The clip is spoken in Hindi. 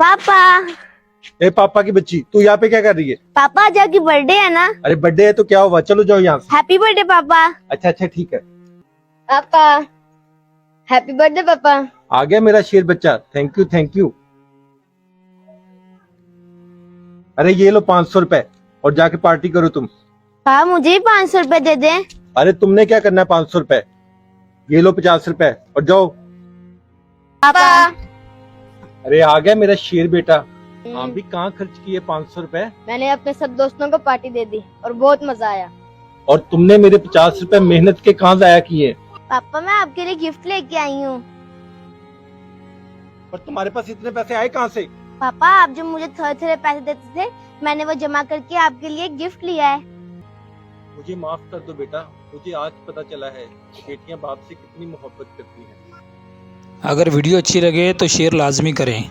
पापा। ए पापा की बच्ची, तू यहाँ पे क्या कर रही है? पापा आज की बर्थडे है ना। अरे बर्थडे है तो क्या हुआ, चलो जाओ यहाँ से। हैप्पी बर्थडे पापा। अच्छा अच्छा ठीक है। पापा हैप्पी बर्थडे पापा। आ गया मेरा शेर बच्चा, थैंक यू थैंक यू। अरे ये लो 500 रुपए और जाके पार्टी करो तुम। पापा मुझे भी 500 रुपए दे दे। अरे तुमने क्या करना है 500 रुपए, ये लो 50 रुपए और जाओ। पापा अरे आ गया मेरा शेर बेटा। आप भी कहाँ खर्च किए 500 रुपए? मैंने अपने सब दोस्तों को पार्टी दे दी और बहुत मजा आया। और तुमने मेरे 50 रुपए मेहनत के कहाँ जाया किए? पापा मैं आपके लिए गिफ्ट लेके आई हूँ। पर तुम्हारे पास इतने पैसे आए कहाँ से? पापा आप जो मुझे थोड़े थोड़े पैसे देते थे, मैंने वो जमा करके आपके लिए गिफ्ट लिया है। मुझे माफ कर दो बेटा, मुझे आज पता चला है बेटियां बाप से कितनी मोहब्बत करती हैं। अगर वीडियो अच्छी लगे तो शेयर लाजमी करें।